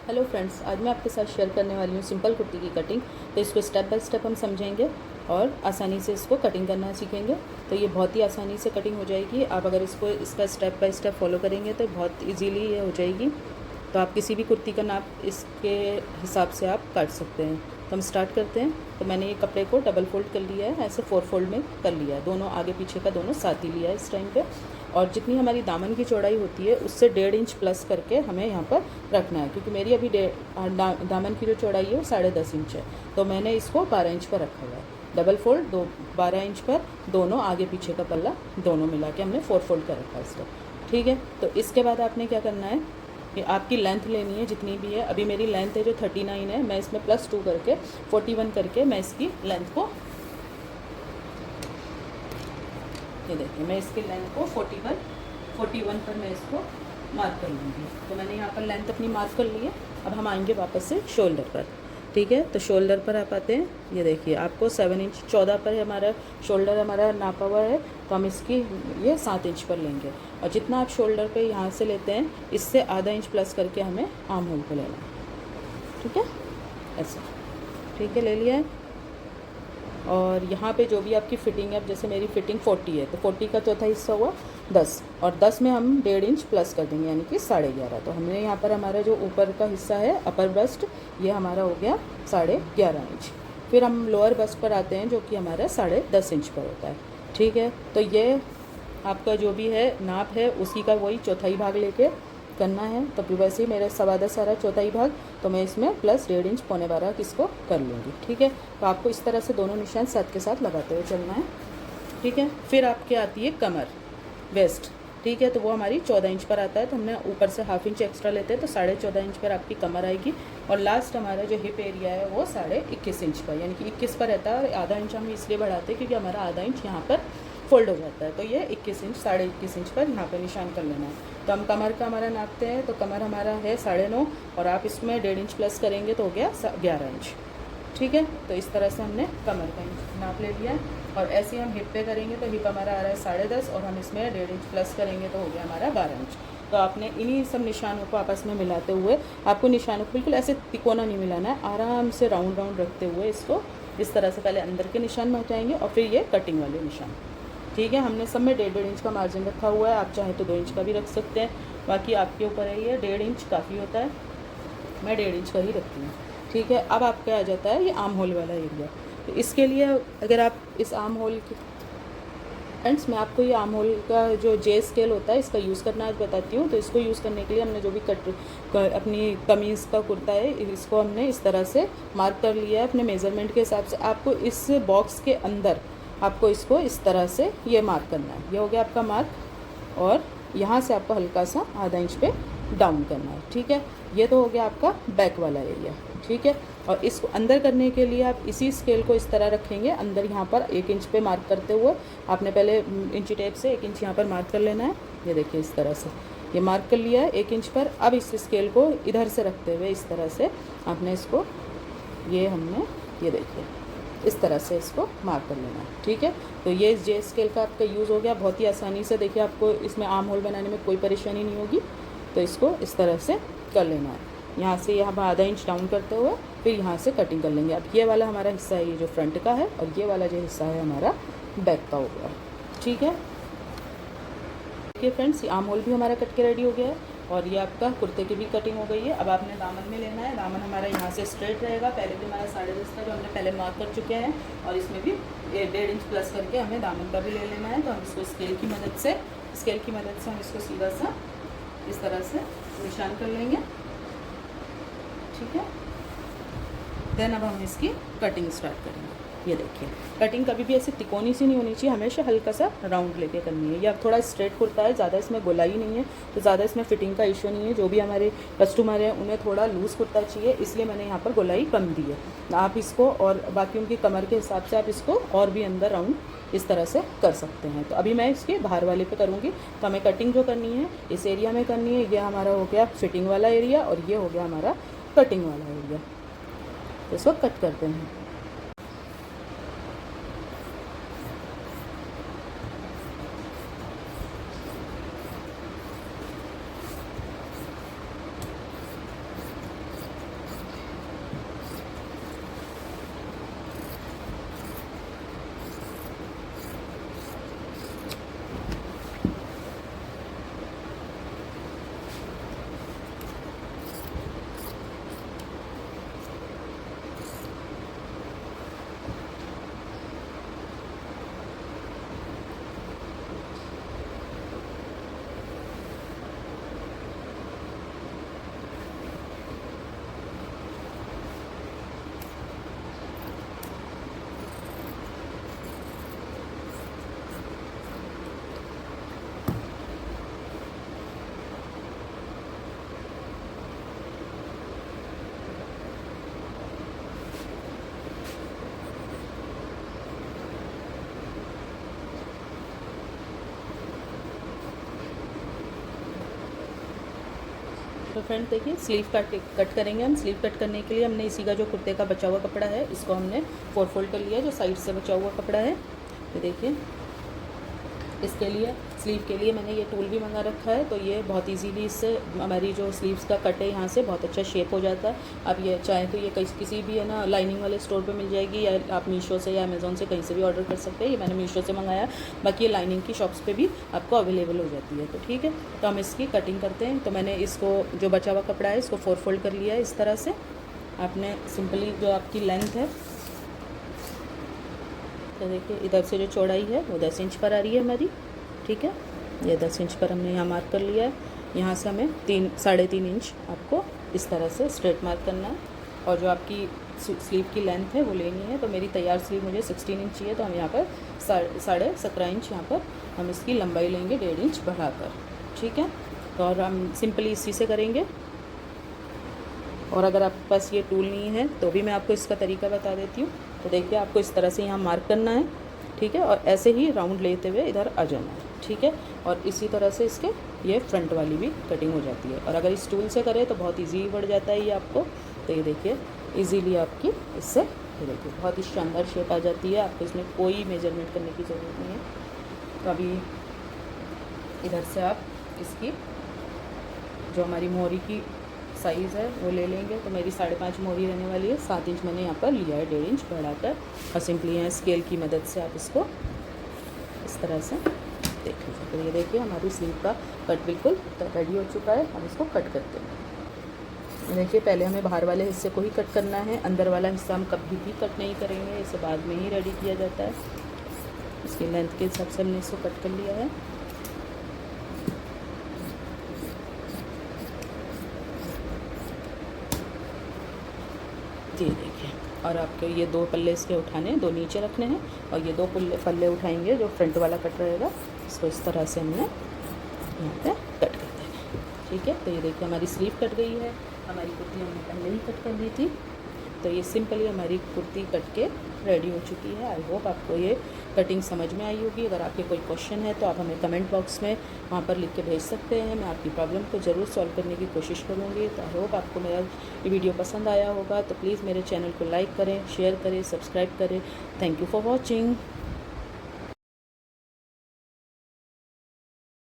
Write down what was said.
Hello friends, आज मैं आपके साथ शेयर करने वाली हूँ सिंपल कुर्ती की कटिंग। तो इसको स्टेप बाय स्टेप हम समझेंगे और आसानी से इसको कटिंग करना सीखेंगे। तो ये बहुत ही आसानी से कटिंग हो जाएगी। आप अगर इसका स्टेप बाय स्टेप फॉलो करेंगे तो बहुत इजीली ये हो जाएगी। तो आप किसी भी कुर्ती का नाप इसके हिसाब से आप काट सकते हैं। तो हम स्टार्ट करते हैं। तो मैंने ये कपड़े को डबल फोल्ड कर लिया है, ऐसे 4 फोल्ड में कर लिया है। दोनों आगे पीछे का दोनों साथ ही लिया है इस टाइम पे। और जितनी हमारी दामन की चौड़ाई होती है उससे 1.5 इंच प्लस करके हमें यहाँ पर रखना है, क्योंकि मेरी अभी दामन की जो चौड़ाई है वो 10.5 इंच है। तो मैंने इसको 12 इंच पर रखा हुआ है। डबल फोल्ड 12 इंच पर दोनों आगे पीछे का पल्ला दोनों मिला के हमने 4 फोल्ड कर रखा है इसको। ठीक है, तो इसके बाद आपने क्या करना है कि आपकी लेंथ लेनी है जितनी भी है। अभी मेरी लेंथ है जो 39 है, मैं इसमें +2 करके 41 करके मैं इसकी लेंथ को, ये देखिए मैं इसकी लेंथ को 41 पर मैं इसको मार्क कर लूँगी। तो मैंने यहाँ पर लेंथ अपनी मार्क कर ली है। अब हम आएंगे वापस से शोल्डर पर। ठीक है, तो शोल्डर पर आप आते हैं। ये देखिए आपको 7 इंच 14 पर है हमारा शोल्डर हमारा नापा हुआ है। तो हम इसकी ये 7 इंच पर लेंगे। और जितना आप शोल्डर पे यहाँ से लेते हैं इससे आधा इंच प्लस करके हमें आर्म होल को लेना है। ठीक है, ऐसा। ठीक है, ले लिया है। और यहाँ पे जो भी आपकी फ़िटिंग है, अब जैसे मेरी फ़िटिंग 40 है तो 40 का चौथा हिस्सा हुआ 10, और 10 में हम 1.5 इंच प्लस कर देंगे, यानी कि 11.5। तो हमने यहाँ पर हमारा जो ऊपर का हिस्सा है अपर बस्ट, ये हमारा हो गया 11.5 इंच। फिर हम लोअर बस्ट पर आते हैं जो कि हमारा 10.5 इंच पर होता है। ठीक है, तो ये आपका जो भी है नाप है उसी का वही चौथाई भाग लेके करना है। तो फिर वैसे ही मेरा 10.25 आ रहा है चौथाई भाग, तो मैं इसमें प्लस 1.5 इंच 12.25 किसको कर लूँगी। ठीक है, तो आपको इस तरह से दोनों निशान साथ के साथ लगाते हुए चलना है। ठीक है, फिर आपके आती है कमर, वेस्ट। ठीक है, तो वो हमारी 14 इंच पर आता है। तो हमने ऊपर से ½ इंच एक्स्ट्रा लेते हैं, तो 14.5 इंच पर आपकी कमर आएगी। और लास्ट हमारा जो हिप एरिया है वो 21.5 इंच पर, यानी कि 21 पर रहता है। और आधा इंच हम इसलिए बढ़ाते हैं क्योंकि हमारा आधा इंच यहाँ पर फोल्ड हो जाता है। तो ये 21 इंच 21.5 इंच पर यहाँ पर निशान कर लेना है। तो हम कमर का हमारा नापते हैं, तो कमर हमारा है 9.5, और आप इसमें 1.5 इंच प्लस करेंगे तो हो गया 11 इंच। ठीक है, तो इस तरह से हमने कमर का नाप ले लिया है। और ऐसे ही हम हिप पे करेंगे तो हिप हमारा आ रहा है 10.5, और हम इसमें 1.5 इंच प्लस करेंगे तो हो गया हमारा 12 इंच। तो आपने इन्हीं सब निशानों को आपस में मिलाते हुए, आपको निशानों को बिल्कुल ऐसे तिकोना नहीं मिलाना है, आराम से राउंड राउंड रखते हुए इसको इस तरह से पहले अंदर के निशान में हटाएंगे और फिर ये कटिंग वाले निशान। ठीक है, हमने सब में 1.5 इंच का मार्जिन रखा हुआ है। आप चाहें तो 2 इंच का भी रख सकते हैं, बाकी आपके ऊपर है। ये 1.5 इंच काफ़ी होता है, मैं 1.5 इंच का ही रखती हूँ। ठीक है, अब आपका आ जाता है ये आर्म होल वाला एरिया। तो इसके लिए अगर आप इस आर्म होल के, फ्रेंड्स मैं आपको ये आर्म होल का जो जे स्केल होता है इसका यूज़ करना आज बताती हूँ। तो इसको यूज़ करने के लिए हमने जो भी अपनी कमीज़ का कुर्ता है इसको हमने इस तरह से मार्क कर लिया है अपने मेज़रमेंट के हिसाब से। आपको इस बॉक्स के अंदर आपको इसको इस तरह से ये मार्क करना है। ये हो गया आपका मार्क, और यहाँ से आपको हल्का सा आधा इंच पे डाउन करना है। ठीक है, ये तो हो गया आपका बैक वाला एरिया। ठीक है, और इसको अंदर करने के लिए आप इसी स्केल को इस तरह रखेंगे। अंदर यहाँ पर 1 इंच पे मार्क करते हुए आपने पहले इंची टेप से 1 इंच यहाँ पर मार्क कर लेना है। ये देखिए इस तरह से ये मार्क कर लिया है 1 इंच पर। अब इस स्केल को इधर से रखते हुए इस तरह से आपने इसको, ये हमने, ये देखिए इस तरह से इसको मार्क कर लेना है। ठीक है, तो ये इस जे स्केल का आपका यूज़ हो गया बहुत ही आसानी से। देखिए आपको इसमें आर्म होल बनाने में कोई परेशानी नहीं होगी। तो इसको इस तरह से कर लेना है। यहाँ से यहाँ पर आधा इंच डाउन करते हुए फिर यहाँ से कटिंग कर लेंगे। अब ये वाला हमारा हिस्सा है, ये जो फ्रंट का है, और ये वाला जो हिस्सा है हमारा बैक का हो गया। ठीक है, देखिए फ्रेंड्स, ये आर्म होल भी हमारा कट के रेडी हो गया है, और ये आपका कुर्ते की भी कटिंग हो गई है। अब आपने दामन में लेना है। दामन हमारा यहाँ से स्ट्रेट रहेगा। पहले भी हमारा 10.5 था जो हमने पहले मार्क कर चुके हैं, और इसमें भी 1.5 इंच प्लस करके हमें दामन का भी ले लेना है। तो हम इसको स्केल की मदद से हम इसको सीधा सा इस तरह से निशान कर लेंगे। ठीक है, देन अब हम इसकी कटिंग स्टार्ट करेंगे। ये देखिए कटिंग कभी भी ऐसे तिकोनी सी नहीं होनी चाहिए, हमेशा हल्का सा राउंड लेके करनी है। ये अब थोड़ा स्ट्रेट कुर्ता है, ज़्यादा इसमें गोलाई नहीं है, तो ज़्यादा इसमें फिटिंग का इशू नहीं है। जो भी हमारे कस्टमर हैं उन्हें थोड़ा लूज़ कुर्ता चाहिए, इसलिए मैंने यहाँ पर गोलाई कम दी है। आप इसको, और बाकी उनकी कमर के हिसाब से आप इसको और भी अंदर राउंड इस तरह से कर सकते हैं। तो अभी मैं इसके बाहर वाले पे करूँगी। तो हमें कटिंग जो करनी है इस एरिया में करनी है। ये हमारा हो गया फिटिंग वाला एरिया, और ये हो गया हमारा कटिंग वाला एरिया। तो इसको कट करते हैं। तो फ्रेंड देखिए स्लीव कट करेंगे हम। स्लीव कट करने के लिए हमने इसी का जो कुर्ते का बचा हुआ कपड़ा है इसको हमने 4 फोल्ड कर लिया, जो साइड से बचा हुआ कपड़ा है। तो देखिए इसके लिए स्लीव के लिए मैंने ये टूल भी मंगा रखा है, तो ये बहुत इजीली इससे हमारी जो स्लीव्स का कट है यहाँ से बहुत अच्छा शेप हो जाता है। आप ये चाहें तो ये किसी भी है ना लाइनिंग वाले स्टोर पे मिल जाएगी, या आप मीशो से या अमेज़ॉन से कहीं से भी ऑर्डर कर सकते हैं। ये मैंने मीशो से मंगाया, बाकी ये लाइनिंग की शॉप्स पे भी आपको अवेलेबल हो जाती है। तो ठीक है, तो हम इसकी कटिंग करते हैं। तो मैंने इसको जो बचा हुआ कपड़ा है इसको 4 फोल्ड कर लिया है इस तरह से। आपने सिंपली जो आपकी लेंथ है, तो देखिए इधर से जो चौड़ाई है वो 10 इंच पर आ रही है हमारी, ठीक है। ये 10 इंच पर हमने यहाँ मार्क कर लिया है। यहाँ से हमें 3-3.5 इंच आपको इस तरह से स्ट्रेट मार्क करना है। और जो आपकी स्लीव की लेंथ है वो लेनी है। तो मेरी तैयार स्लीव मुझे 16 इंच चाहिए, तो हम यहाँ पर 17.5 इंच यहाँ पर हम इसकी लंबाई लेंगे 1.5 इंच बढ़ाकर, ठीक है। तो और हम सिंपली इसी से करेंगे। और अगर आपके पास ये टूल नहीं है तो भी मैं आपको इसका तरीका बता देती हूँ। तो देखिए आपको इस तरह से यहाँ मार्क करना है, ठीक है, और ऐसे ही राउंड लेते हुए इधर आ जाना है, ठीक है। और इसी तरह से इसके ये फ्रंट वाली भी कटिंग हो जाती है। और अगर इस टूल से करें तो बहुत ईजी बढ़ जाता है ये आपको। तो ये देखिए ईजीली आपकी इससे ये देखिए बहुत ही शानदार शेप आ जाती है। आपको इसमें कोई मेजरमेंट करने की ज़रूरत नहीं है। तो अभी इधर से आप इसकी जो हमारी मोहरी की साइज़ है वो ले लेंगे। तो मेरी 5.5 मोहरी रहने वाली है, 7 इंच मैंने यहाँ पर लिया है 1.5 इंच बढ़ाकर। और सिंपली यहाँ स्केल की मदद से आप इसको इस तरह से देख लीजिए। तो ये देखिए हमारी स्लीव का कट बिल्कुल रेडी हो चुका है। हम इसको कट करते हैं। देखिए पहले हमें बाहर वाले हिस्से को ही कट करना है, अंदर वाला हिस्सा हम कभी भी कट नहीं करेंगे, इसे बाद में ही रेडी किया जाता है। इसकी लेंथ के हिसाब से हमने इसको कट कर लिया है। ये देखिए, और आपके ये 2 पल्ले इसके उठाने, 2 नीचे रखने हैं, और ये 2 पल्ले उठाएंगे जो फ्रंट वाला कट रहेगा, इसको इस तरह से हमने यहाँ पे कट कर देना है, ठीक है। तो ये देखिए हमारी स्लीव कट गई है। हमारी कुर्ती हमने पहले ही कट कर ली थी। तो ये सिंपली हमारी कुर्ती कट के रेडी हो चुकी है। आई होप आपको ये कटिंग समझ में आई होगी। अगर आपके कोई क्वेश्चन है तो आप हमें कमेंट बॉक्स में वहाँ पर लिख के भेज सकते हैं। मैं आपकी प्रॉब्लम को ज़रूर सॉल्व करने की कोशिश करूँगी। तो आई होप आपको मेरा ये वीडियो पसंद आया होगा। तो प्लीज़ मेरे चैनल को लाइक करें, शेयर करें, सब्सक्राइब करें। Thank you for watching.